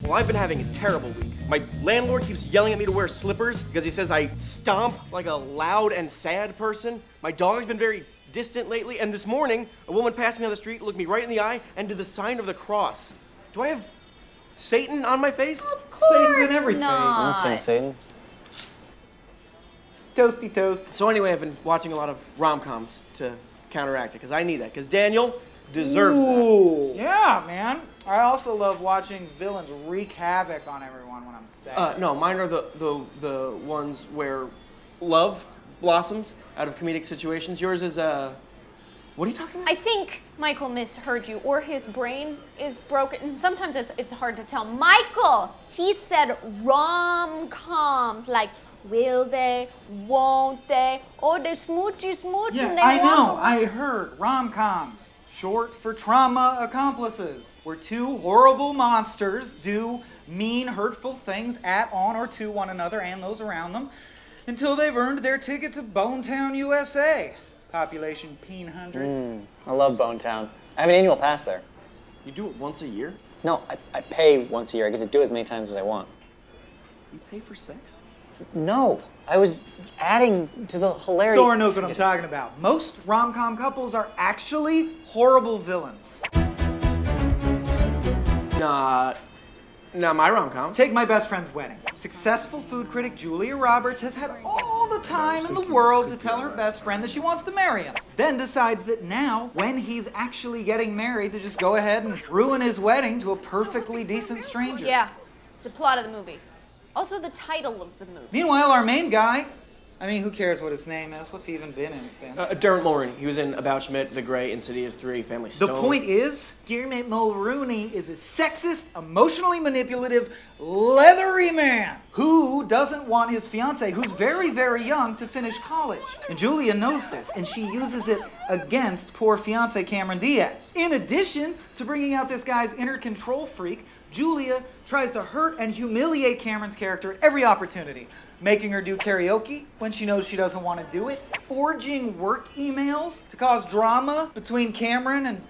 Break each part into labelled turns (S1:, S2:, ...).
S1: Well, I've been having a terrible week. My landlord keeps yelling at me to wear slippers because he says I stomp like a loud and sad person. My dog's been very distant lately, and this morning, a woman passed me on the street, looked me right in the eye, and did the sign of the cross. Do I have Satan on my face?
S2: Of course Satan's in every
S3: face. I'm not saying Satan.
S2: Toasty toast.
S1: So anyway, I've been watching a lot of rom-coms to counteract it, because I need that, because Daniel deserves that.
S2: Yeah, man. I also love watching villains wreak havoc on everyone when I'm sad.
S1: No, mine are the ones where love blossoms out of comedic situations. Yours is, what are you talking about?
S3: I think Michael misheard you, or his brain is broken. Sometimes it's hard to tell. Michael, he said rom-coms, like, will they, won't they, oh, they smoochy smooch
S2: Yeah,
S3: and they
S2: I know,
S3: won't.
S2: I heard. Rom-coms, short for trauma accomplices, where two horrible monsters do mean, hurtful things at, on, or to one another and those around them until they've earned their ticket to Bonetown, USA. Population P100.
S3: I love Bonetown. I have an annual pass there.
S1: You do it once a year?
S3: No, I pay once a year. I get to do as many times as I want.
S1: You pay for sex?
S3: No, I was adding to the hilarity.
S2: Sora knows what I'm talking about. Most rom-com couples are actually horrible villains.
S1: Not my rom-com.
S2: Take My Best Friend's Wedding. Successful food critic Julia Roberts has had all the time in the world to tell her best friend that she wants to marry him. Then decides that now, when he's actually getting married, to just go ahead and ruin his wedding to a perfectly decent stranger.
S4: Yeah, it's the plot of the movie. Also the title of the movie.
S2: Meanwhile, our main guy, I mean, who cares what his name is? What's he even been in since?
S1: Dermot Mulroney. He was in About Schmidt, The Grey, Insidious 3, Family Stone.
S2: The point is, Dermot Mulroney is a sexist, emotionally manipulative, leathery man who doesn't want his fiancée, who's very, very young, to finish college. And Julia knows this, and she uses it against poor fiancé Cameron Diaz. In addition to bringing out this guy's inner control freak, Julia tries to hurt and humiliate Cameron's character at every opportunity, making her do karaoke when she knows she doesn't want to do it, forging work emails to cause drama between Cameron and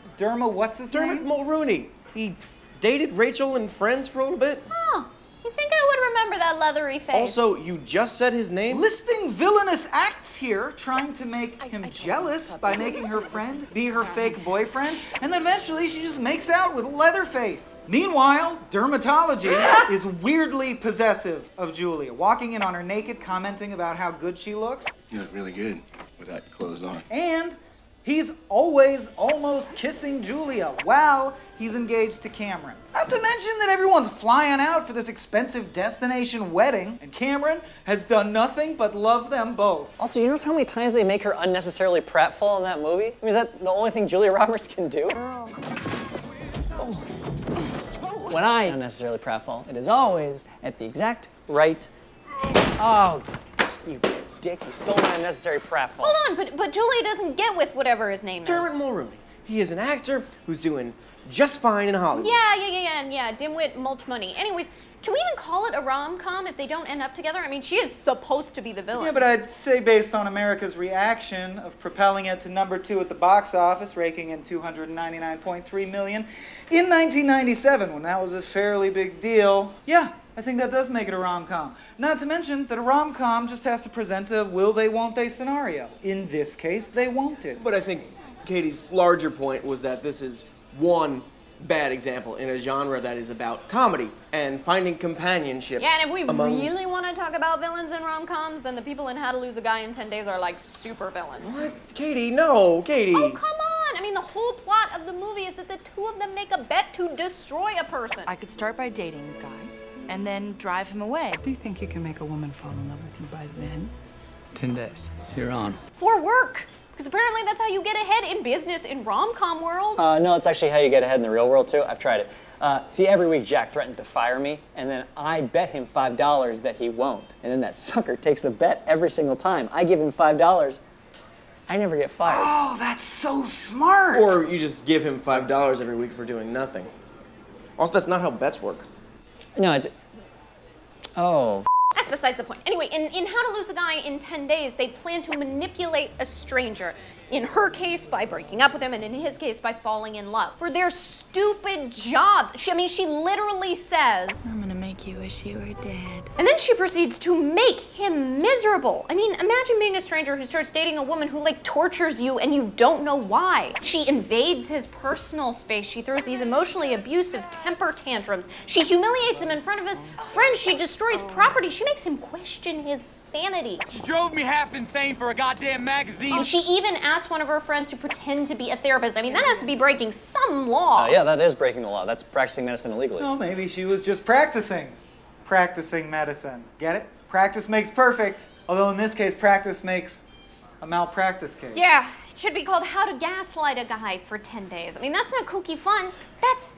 S2: what's his name?
S1: Dermot Mulroney. He dated Rachel and Friends for a little bit.
S4: Oh, you think I would remember that leathery face?
S1: Also, you just said his name?
S2: Listing villainous acts here, trying to make him jealous by making her friend be her fake boyfriend, and then eventually she just makes out with Leatherface. Meanwhile, Dermatology is weirdly possessive of Julia, walking in on her naked, commenting about how good she looks.
S5: You look really good without clothes on.
S2: And he's always almost kissing Julia while he's engaged to Cameron. Not to mention that everyone's flying out for this expensive destination wedding, and Cameron has done nothing but love them both.
S3: Also, you notice how many times they make her unnecessarily pratfall in that movie? I mean, is that the only thing Julia Roberts can do? When I unnecessarily pratfall, it is always at the exact right. Oh, you dick, you stole my unnecessary pratfall.
S4: Hold on, but Julia doesn't get with whatever his name is.
S1: Dermot Mulroney. He is an actor who's doing just fine in Hollywood.
S4: Yeah, dimwit mulch money. Anyways, can we even call it a rom-com if they don't end up together? I mean, she is supposed to be the villain.
S2: Yeah, but I'd say based on America's reaction of propelling it to #2 at the box office, raking in $299.3 million in 1997, when that was a fairly big deal, yeah, I think that does make it a rom-com. Not to mention that a rom-com just has to present a will they, won't they scenario. In this case, they won't it.
S1: But I think Katie's larger point was that this is one bad example in a genre that is about comedy and finding companionship.
S4: Yeah, and if we really want to talk about villains in rom-coms, then the people in How to Lose a Guy in 10 Days are like super villains.
S1: What? Katie, no, Katie.
S4: Oh, come on! I mean, the whole plot of the movie is that the two of them make a bet to destroy a person.
S6: I could start by dating the guy and then drive him away.
S7: Do you think you can make a woman fall in love with you by then? 10 days. You're on.
S4: For work! Because apparently that's how you get ahead in business in rom-com world.
S3: No, it's actually how you get ahead in the real world, too. I've tried it. See, every week Jack threatens to fire me, and then I bet him $5 that he won't. And then that sucker takes the bet every single time. I give him $5. I never get fired.
S2: Oh, that's so smart!
S1: Or you just give him $5 every week for doing nothing. Also, that's not how bets work.
S3: No, it's... Oh.
S4: That's besides the point. Anyway, in How to Lose a Guy in 10 Days, they plan to manipulate a stranger. In her case, by breaking up with him, and in his case, by falling in love. For their stupid jobs. She literally says,
S6: I'm gonna make you wish you were dead.
S4: and then she proceeds to make him miserable. I mean, imagine being a stranger who starts dating a woman who, like, tortures you and you don't know why. She invades his personal space. She throws these emotionally abusive temper tantrums. She humiliates him in front of his friends. She destroys property. She makes him question his sanity.
S8: She drove me half insane for a goddamn magazine.
S4: Oh, she even asked one of her friends to pretend to be a therapist. I mean, that has to be breaking some law.
S9: Yeah, that is breaking the law. That's practicing medicine illegally.
S2: Well, maybe she was just practicing medicine. Get it? Practice makes perfect. Although in this case, practice makes a malpractice case.
S4: Yeah, it should be called How to Gaslight a Guy for 10 Days. I mean, that's not kooky fun. That's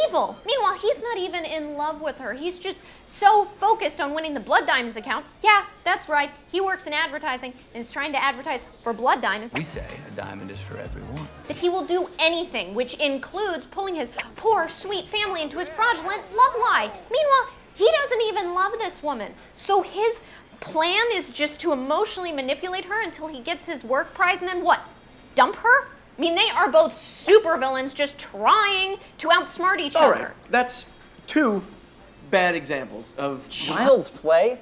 S4: evil. Meanwhile, he's not even in love with her. He's just so focused on winning the Blood Diamonds account. Yeah, that's right. He works in advertising and is trying to advertise for Blood Diamonds.
S7: We say a diamond is for everyone.
S4: That he will do anything, which includes pulling his poor, sweet family into his fraudulent love lie. Meanwhile, he doesn't even love this woman. So his plan is just to emotionally manipulate her until he gets his work prize and then what? Dump her? I mean, they are both supervillains just trying to outsmart each
S1: All
S4: other.
S1: right, that's two bad examples of
S9: Child's play?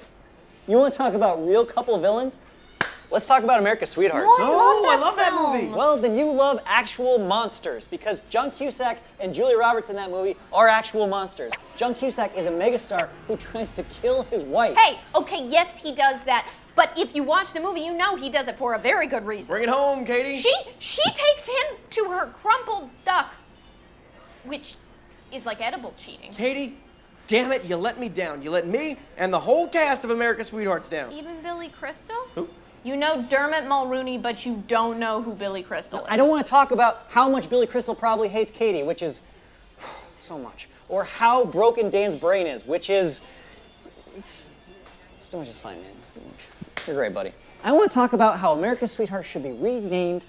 S9: You want to talk about real couple villains? Let's talk about America's Sweethearts.
S1: Oh, I love that movie.
S9: Well, then you love actual monsters, because John Cusack and Julia Roberts in that movie are actual monsters. John Cusack is a megastar who tries to kill his wife.
S4: Hey, okay, yes, he does that. But if you watch the movie, you know he does it for a very good reason.
S1: Bring it home, Katie.
S4: She takes him to her crumpled duck, which is like edible cheating.
S1: Katie, damn it, you let me down. You let me and the whole cast of America's Sweethearts down.
S4: Even Billy Crystal?
S1: Who?
S4: You know Dermot Mulrooney, but you don't know who Billy Crystal is.
S9: I don't want to talk about how much Billy Crystal probably hates Katie, which is so much. Or how broken Dan's brain is, which is... So much is fine, man. You're great, buddy. I want to talk about how America's Sweetheart should be renamed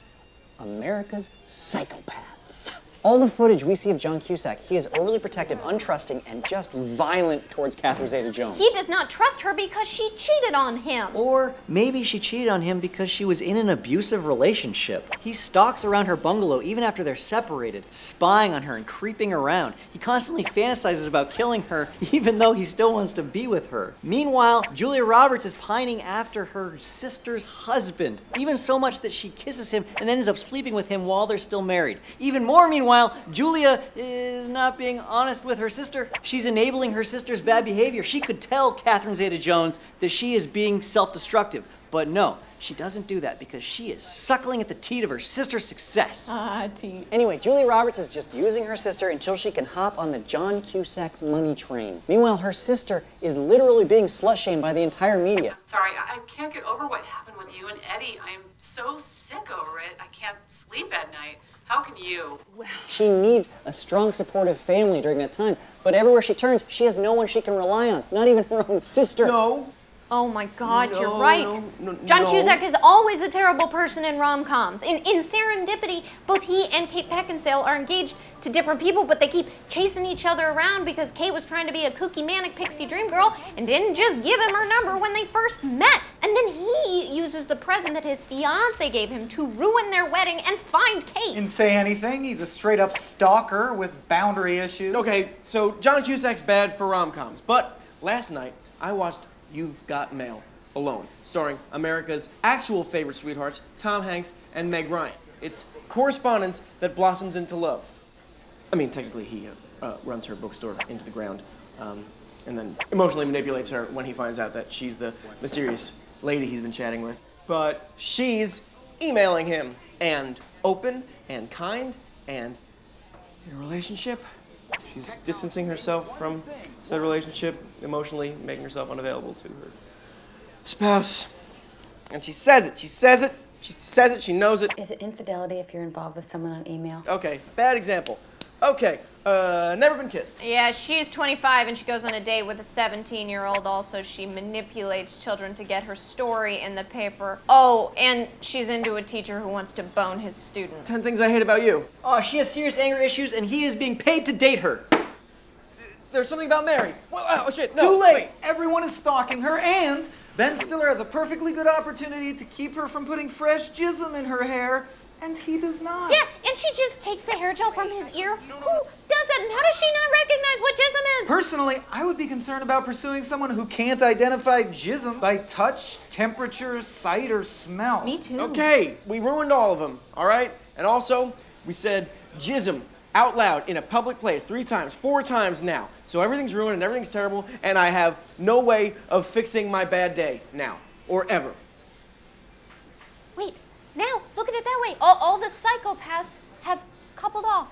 S9: America's Psychopaths. All the footage we see of John Cusack, he is overly protective, untrusting, and just violent towards Catherine Zeta-Jones.
S4: He does not trust her because she cheated on him.
S10: Or maybe she cheated on him because she was in an abusive relationship. He stalks around her bungalow even after they're separated, spying on her and creeping around. He constantly fantasizes about killing her, even though he still wants to be with her. Meanwhile, Julia Roberts is pining after her sister's husband, even so much that she kisses him and then ends up sleeping with him while they're still married. Even more, meanwhile, Julia is not being honest with her sister. She's enabling her sister's bad behavior. She could tell Catherine Zeta-Jones that she is being self-destructive, but no, she doesn't do that because she is suckling at the teat of her sister's success.
S4: Teat.
S9: Anyway, Julia Roberts is just using her sister until she can hop on the John Cusack money train. Meanwhile, her sister is literally being slut-shamed by the entire media.
S11: Sorry, I can't get over what happened with you and Eddie. I'm so sick over it. I can't sleep at night. How can you?
S9: She needs a strong, supportive family during that time, but everywhere she turns, she has no one she can rely on, not even her own sister.
S1: No.
S4: Oh my God, you're right.
S1: No,
S4: John Cusack is always a terrible person in rom-coms. In Serendipity, both he and Kate Beckinsale are engaged to different people, but they keep chasing each other around because Kate was trying to be a kooky, manic pixie dream girl and didn't just give him her number when they first met. And then he uses the present that his fiance gave him to ruin their wedding and find Kate.
S2: Didn't say anything. He's a straight-up stalker with boundary issues.
S1: Okay, so John Cusack's bad for rom-coms, but last night I watched You've Got Mail alone, starring America's actual favorite sweethearts, Tom Hanks and Meg Ryan. It's correspondence that blossoms into love. I mean, technically he runs her bookstore into the ground and then emotionally manipulates her when he finds out that she's the mysterious lady he's been chatting with. But she's emailing him, and open and kind and in a relationship. She's distancing herself from said relationship, emotionally making herself unavailable to her spouse. And she says it, she says it, she says it, she knows it.
S12: Is it infidelity if you're involved with someone on email?
S1: Okay, bad example. Okay, never been kissed.
S4: Yeah, she's 25 and she goes on a date with a 17-year-old. Also, she manipulates children to get her story in the paper. Oh, and she's into a teacher who wants to bone his student.
S1: 10 things I hate about you.
S10: Oh, she has serious anger issues and he is being paid to date her.
S1: there's something about Mary. Oh, shit, no.
S2: Too late.
S1: Wait.
S2: Everyone is stalking her, and Ben Stiller has a perfectly good opportunity to keep her from putting fresh jism in her hair, and he does not.
S4: Yeah, and she just takes the hair gel from his ear. Who does that, and how does she not recognize what jism is?
S2: Personally, I would be concerned about pursuing someone who can't identify jism by touch, temperature, sight, or smell.
S3: Me too.
S1: Okay, we ruined all of them, all right? And also, we said jism out loud in a public place 3 times, 4 times now. So everything's ruined and everything's terrible, and I have no way of fixing my bad day now or ever.
S4: Wait, now, look at it that way. All the psychopaths have coupled off.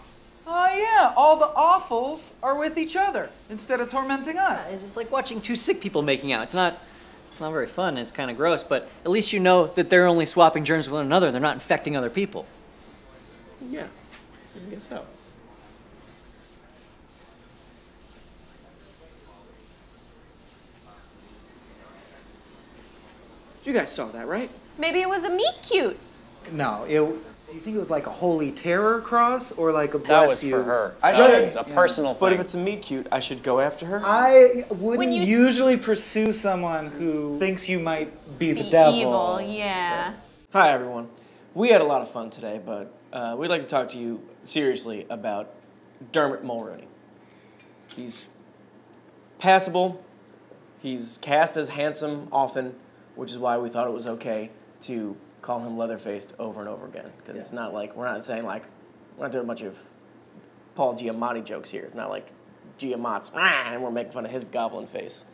S2: Oh yeah, all the awfuls are with each other instead of tormenting us.
S10: It's just like watching 2 sick people making out. It's not very fun, it's kind of gross, but at least you know that they're only swapping germs with one another. They're not infecting other people.
S1: Yeah, I guess so. You guys saw that, right?
S3: Maybe it was a meet cute.
S2: No, do you think it was like a holy terror cross or like a bless
S9: That was
S2: you?
S9: for her.
S1: I
S9: That
S1: should.
S9: was a personal thing.
S1: But if it's a meet cute, I should go after her?
S2: I wouldn't
S3: When you
S2: usually pursue someone who thinks you might be the
S3: Be
S2: devil.
S3: evil, yeah.
S1: Hi, everyone. We had a lot of fun today, but we'd like to talk to you seriously about Dermot Mulroney. He's passable. He's cast as handsome often, which is why we thought it was okay to call him leather-faced over and over again. Because it's not like, we're not saying like, we're not doing a bunch of Paul Giamatti jokes here. It's not like Giamatti's, and we're making fun of his goblin face.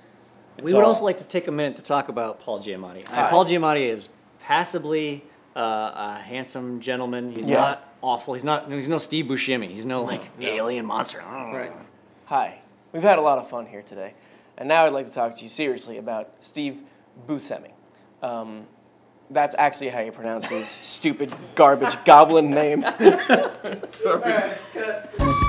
S10: We would also like to take a minute to talk about Paul Giamatti. Paul Giamatti is passably a handsome gentleman. He's not awful. He's no Steve Buscemi. He's no like alien monster.
S1: Right. Hi. We've had a lot of fun here today. And now I'd like to talk to you seriously about Steve Buscemi. That's actually how you pronounce his stupid garbage goblin name.
S2: All right, cut.